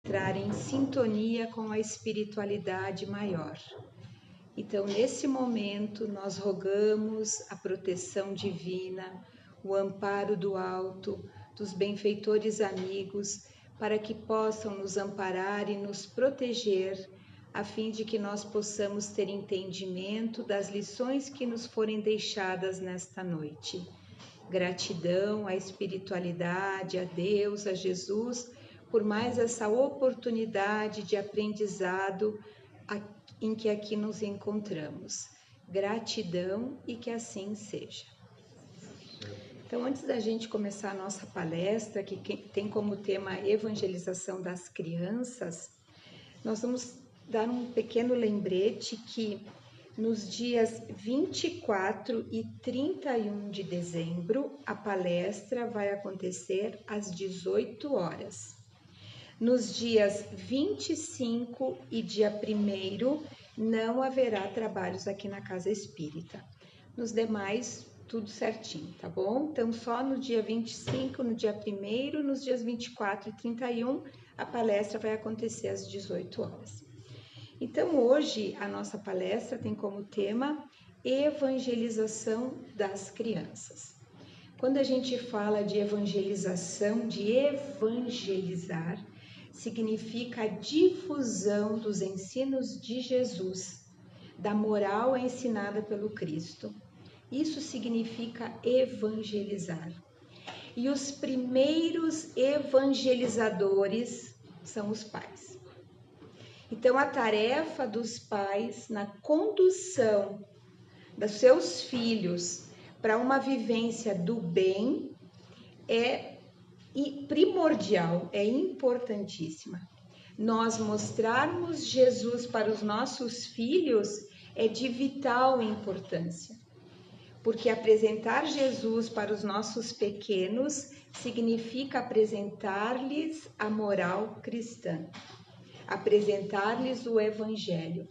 entrar em sintonia com a espiritualidade maior. Então, nesse momento, nós rogamos a proteção divina, o amparo do alto, dos benfeitores amigos, para que possam nos amparar e nos proteger, a fim de que nós possamos ter entendimento das lições que nos forem deixadas nesta noite. Gratidão à espiritualidade, a Deus, a Jesus, por mais essa oportunidade de aprendizado em que aqui nos encontramos. Gratidão e que assim seja. Então, antes da gente começar a nossa palestra, que tem como tema evangelização das crianças, nós vamos dar um pequeno lembrete que nos dias 24 e 31 de dezembro, a palestra vai acontecer às 18 horas. Nos dias 25 e dia 1º, não haverá trabalhos aqui na Casa Espírita. Nos demais, tudo certinho, tá bom? Então, só no dia 25, no dia 1º, nos dias 24 e 31, a palestra vai acontecer às 18 horas. Então, hoje, a nossa palestra tem como tema evangelização das crianças. Quando a gente fala de evangelização, de evangelizar, significa a difusão dos ensinos de Jesus, da moral ensinada pelo Cristo. Isso significa evangelizar. E os primeiros evangelizadores são os pais. Então, a tarefa dos pais na condução dos seus filhos para uma vivência do bem é primordial, é importantíssima. Nós mostrarmos Jesus para os nossos filhos é de vital importância, porque apresentar Jesus para os nossos pequenos significa apresentar-lhes a moral cristã, apresentar-lhes o Evangelho.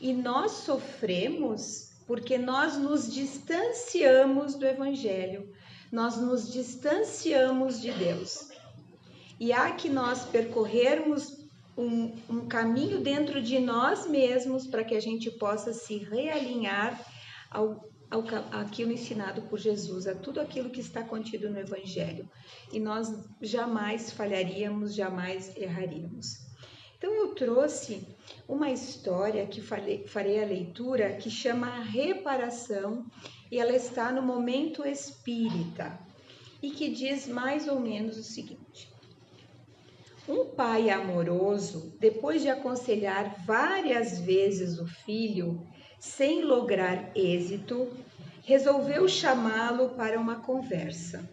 E nós sofremos porque nós nos distanciamos do Evangelho, nós nos distanciamos de Deus. E há que nós percorrermos um caminho dentro de nós mesmos para que a gente possa se realinhar àquilo ensinado por Jesus, a tudo aquilo que está contido no Evangelho. E nós jamais falharíamos, jamais erraríamos. Então, eu trouxe uma história que farei a leitura, que chama Reparação, e ela está no Momento Espírita, e que diz mais ou menos o seguinte: um pai amoroso, depois de aconselhar várias vezes o filho, sem lograr êxito, resolveu chamá-lo para uma conversa.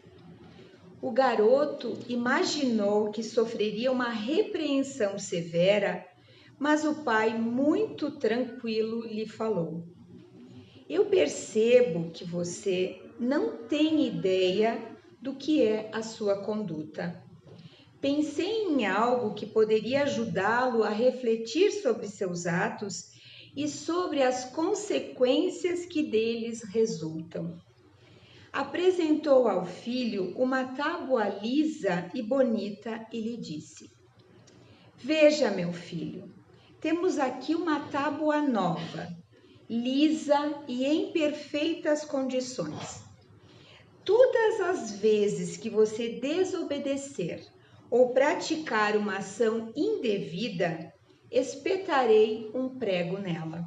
O garoto imaginou que sofreria uma repreensão severa, mas o pai, muito tranquilo, lhe falou: eu percebo que você não tem ideia do que é a sua conduta. Pensei em algo que poderia ajudá-lo a refletir sobre seus atos e sobre as consequências que deles resultam. Apresentou ao filho uma tábua lisa e bonita e lhe disse: veja, meu filho, temos aqui uma tábua nova, lisa e em perfeitas condições. Todas as vezes que você desobedecer ou praticar uma ação indevida, espetarei um prego nela.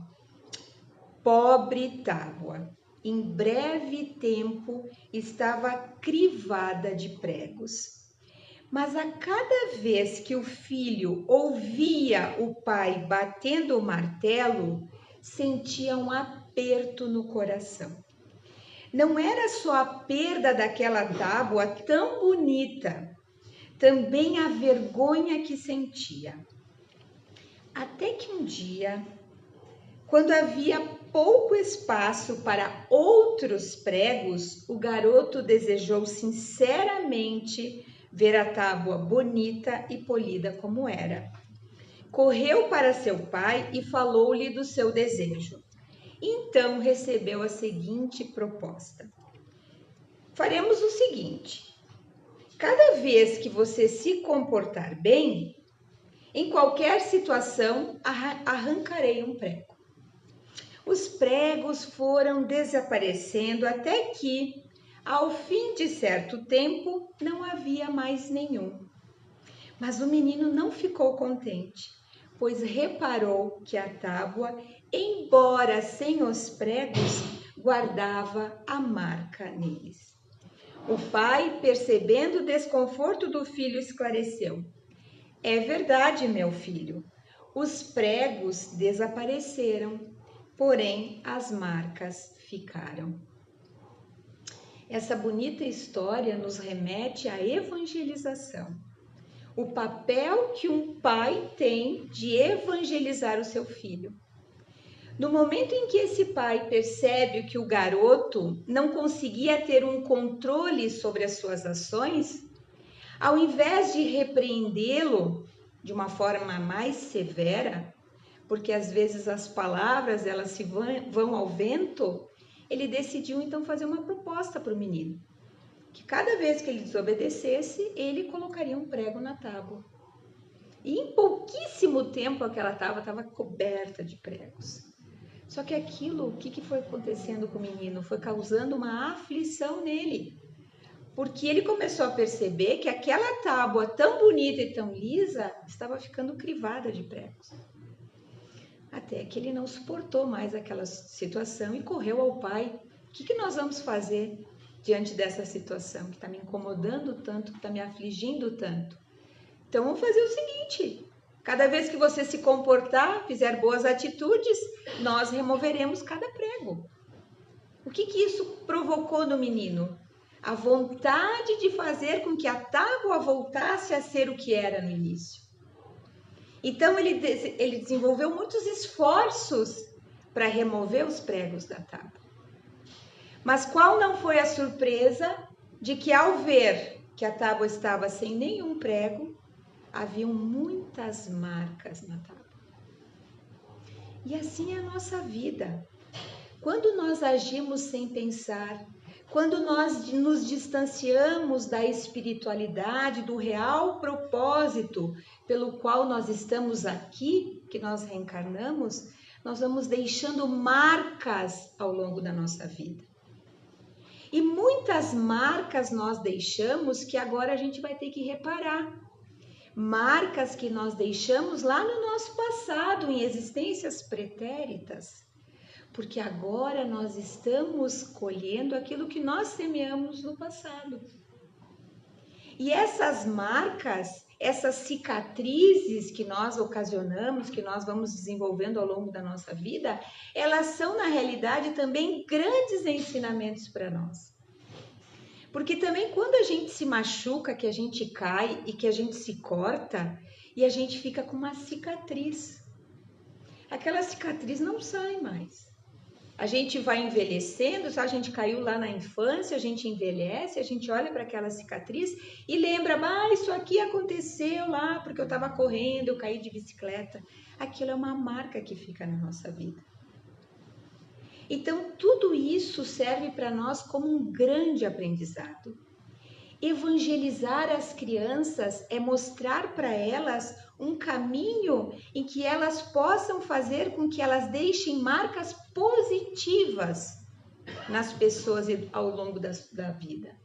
Pobre tábua! Em breve tempo estava crivada de pregos. Mas a cada vez que o filho ouvia o pai batendo o martelo, sentia um aperto no coração. Não era só a perda daquela tábua tão bonita, também a vergonha que sentia. Até que um dia, quando havia pouco espaço para outros pregos, o garoto desejou sinceramente ver a tábua bonita e polida como era. Correu para seu pai e falou-lhe do seu desejo. Então recebeu a seguinte proposta: faremos o seguinte: cada vez que você se comportar bem, Em qualquer situação, arrancarei um prego. Os pregos foram desaparecendo até que, ao fim de certo tempo, não havia mais nenhum. Mas o menino não ficou contente, pois reparou que a tábua, embora sem os pregos, guardava a marca neles. O pai, percebendo o desconforto do filho, esclareceu: é verdade, meu filho, os pregos desapareceram, porém as marcas ficaram. Essa bonita história nos remete à evangelização. O papel que um pai tem de evangelizar o seu filho. No momento em que esse pai percebe que o garoto não conseguia ter um controle sobre as suas ações, ao invés de repreendê-lo de uma forma mais severa, porque às vezes as palavras elas se vão ao vento, ele decidiu então fazer uma proposta para o menino. Que cada vez que ele desobedecesse, ele colocaria um prego na tábua. E em pouquíssimo tempo aquela tábua estava coberta de pregos. Só que aquilo, o que foi acontecendo com o menino? Foi causando uma aflição nele. Porque ele começou a perceber que aquela tábua tão bonita e tão lisa estava ficando crivada de pregos. Até que ele não suportou mais aquela situação e correu ao pai. O que nós vamos fazer diante dessa situação que está me incomodando tanto, que está me afligindo tanto? Então vamos fazer o seguinte: cada vez que você se comportar, fizer boas atitudes, nós removeremos cada prego. O que isso provocou no menino? A vontade de fazer com que a tábua voltasse a ser o que era no início. Então ele desenvolveu muitos esforços para remover os pregos da tábua. Mas qual não foi a surpresa de que, ao ver que a tábua estava sem nenhum prego, haviam muitas marcas na tábua. E assim é a nossa vida. Quando nós agimos sem pensar, quando nós nos distanciamos da espiritualidade, do real propósito pelo qual nós estamos aqui, que nós reencarnamos, nós vamos deixando marcas ao longo da nossa vida. E muitas marcas nós deixamos que agora a gente vai ter que reparar. Marcas que nós deixamos lá no nosso passado, em existências pretéritas. Porque agora nós estamos colhendo aquilo que nós semeamos no passado. E essas marcas, essas cicatrizes que nós ocasionamos, que nós vamos desenvolvendo ao longo da nossa vida, elas são, na realidade, também grandes ensinamentos para nós. Porque também quando a gente se machuca, que a gente cai e que a gente se corta, e a gente fica com uma cicatriz. Aquela cicatriz não sai mais. A gente vai envelhecendo, a gente caiu lá na infância, a gente envelhece, a gente olha para aquela cicatriz e lembra, isso aqui aconteceu lá porque eu estava correndo, eu caí de bicicleta. Aquilo é uma marca que fica na nossa vida. Então, tudo isso serve para nós como um grande aprendizado. Evangelizar as crianças é mostrar para elas um caminho em que elas possam fazer com que elas deixem marcas positivas nas pessoas ao longo da vida.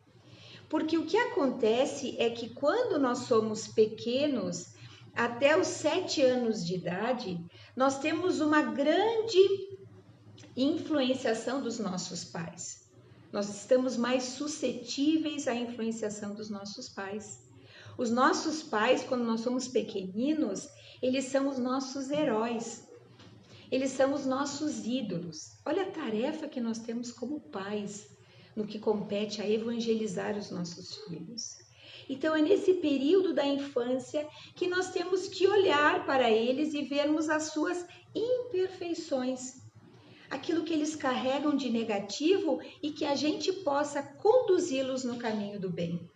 Porque o que acontece é que quando nós somos pequenos, até os 7 anos de idade, nós temos uma grande influenciação dos nossos pais. Nós estamos mais suscetíveis à influenciação dos nossos pais. Os nossos pais, quando nós somos pequeninos, eles são os nossos heróis. Eles são os nossos ídolos. Olha a tarefa que nós temos como pais, no que compete a evangelizar os nossos filhos. Então, é nesse período da infância que nós temos que olhar para eles e vermos as suas imperfeições. Aquilo que eles carregam de negativo e que a gente possa conduzi-los no caminho do bem.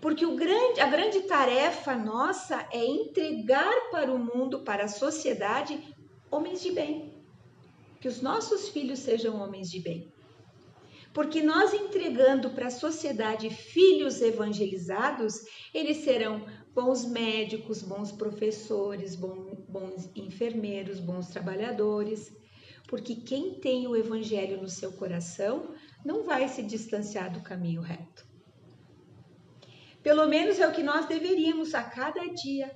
Porque a grande tarefa nossa é entregar para o mundo, para a sociedade, homens de bem. Que os nossos filhos sejam homens de bem. Porque nós entregando para a sociedade filhos evangelizados, eles serão bons médicos, bons professores, bons enfermeiros, bons trabalhadores, porque quem tem o Evangelho no seu coração não vai se distanciar do caminho reto. Pelo menos é o que nós deveríamos a cada dia,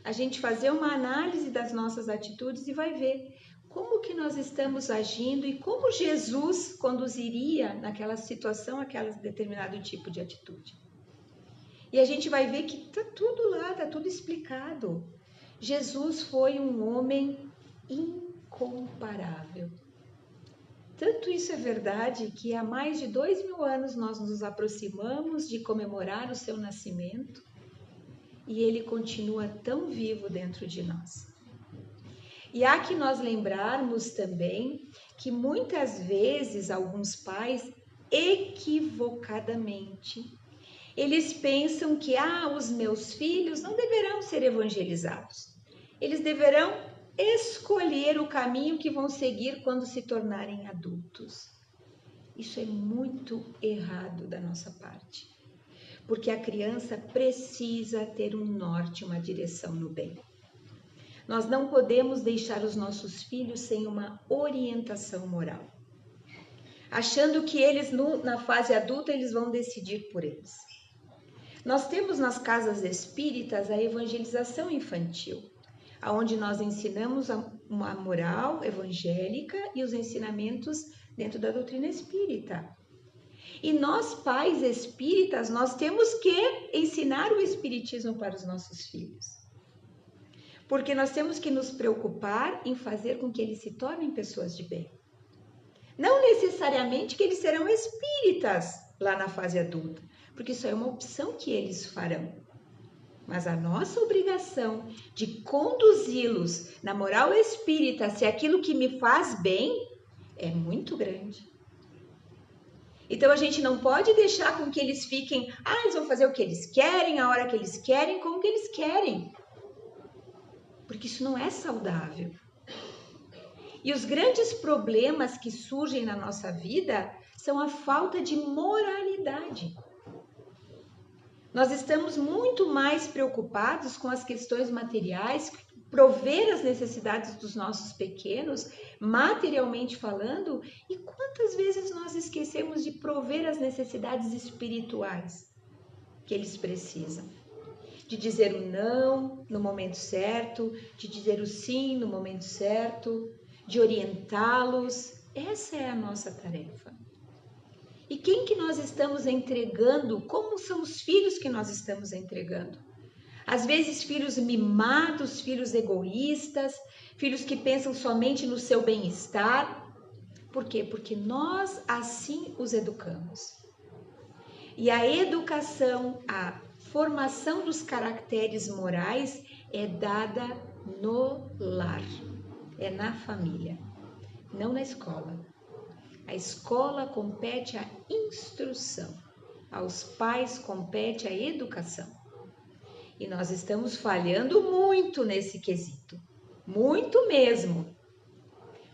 a gente fazer uma análise das nossas atitudes e vai ver como que nós estamos agindo e como Jesus conduziria naquela situação aquele determinado tipo de atitude. E a gente vai ver que está tudo lá, está tudo explicado. Jesus foi um homem incomparável. Tanto isso é verdade que há mais de 2000 anos nós nos aproximamos de comemorar o seu nascimento e ele continua tão vivo dentro de nós. E há que nós lembrarmos também que muitas vezes alguns pais, equivocadamente, eles pensam que os meus filhos não deverão ser evangelizados. Eles deverão escolher o caminho que vão seguir quando se tornarem adultos. Isso é muito errado da nossa parte, porque a criança precisa ter um norte, uma direção no bem. Nós não podemos deixar os nossos filhos sem uma orientação moral, achando que eles, na fase adulta, eles vão decidir por eles. Nós temos nas casas espíritas a evangelização infantil, onde nós ensinamos uma moral evangélica e os ensinamentos dentro da doutrina espírita. E nós, pais espíritas, nós temos que ensinar o espiritismo para os nossos filhos. Porque nós temos que nos preocupar em fazer com que eles se tornem pessoas de bem. Não necessariamente que eles serão espíritas lá na fase adulta, porque isso é uma opção que eles farão. Mas a nossa obrigação de conduzi-los na moral espírita, se aquilo que me faz bem, é muito grande. Então a gente não pode deixar com que eles fiquem, eles vão fazer o que eles querem, a hora que eles querem, como que eles querem. Porque isso não é saudável. E os grandes problemas que surgem na nossa vida são a falta de moralidade. Nós estamos muito mais preocupados com as questões materiais, prover as necessidades dos nossos pequenos, materialmente falando, e quantas vezes nós esquecemos de prover as necessidades espirituais que eles precisam? De dizer o não no momento certo, de dizer o sim no momento certo, de orientá-los. Essa é a nossa tarefa. E quem que nós estamos entregando? Como são os filhos que nós estamos entregando? Às vezes filhos mimados, filhos egoístas, filhos que pensam somente no seu bem-estar. Por quê? Porque nós assim os educamos. E a educação, a formação dos caracteres morais é dada no lar, é na família, não na escola. A escola compete à instrução, aos pais compete a educação. E nós estamos falhando muito nesse quesito, muito mesmo.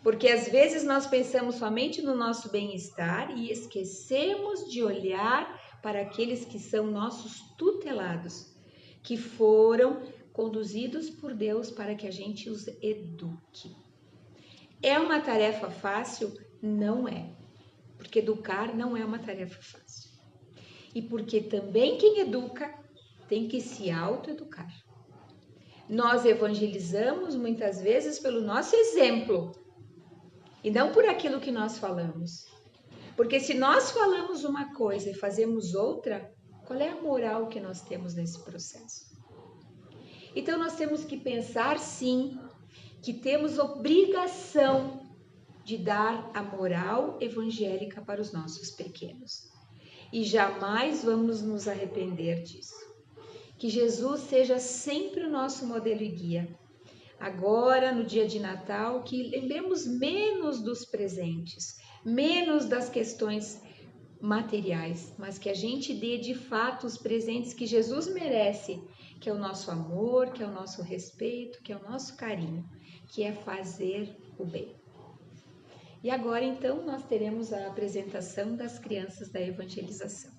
Porque às vezes nós pensamos somente no nosso bem-estar e esquecemos de olhar para aqueles que são nossos tutelados, que foram conduzidos por Deus para que a gente os eduque. É uma tarefa fácil? Não é, porque educar não é uma tarefa fácil. E porque também quem educa tem que se autoeducar. Nós evangelizamos muitas vezes pelo nosso exemplo e não por aquilo que nós falamos. Porque se nós falamos uma coisa e fazemos outra, qual é a moral que nós temos nesse processo? Então nós temos que pensar sim que temos obrigação de dar a moral evangélica para os nossos pequenos. E jamais vamos nos arrepender disso. Que Jesus seja sempre o nosso modelo e guia. Agora, no dia de Natal, que lembremos menos dos presentes, menos das questões materiais, mas que a gente dê de fato os presentes que Jesus merece, que é o nosso amor, que é o nosso respeito, que é o nosso carinho, que é fazer o bem. E agora, então, nós teremos a apresentação das crianças da evangelização.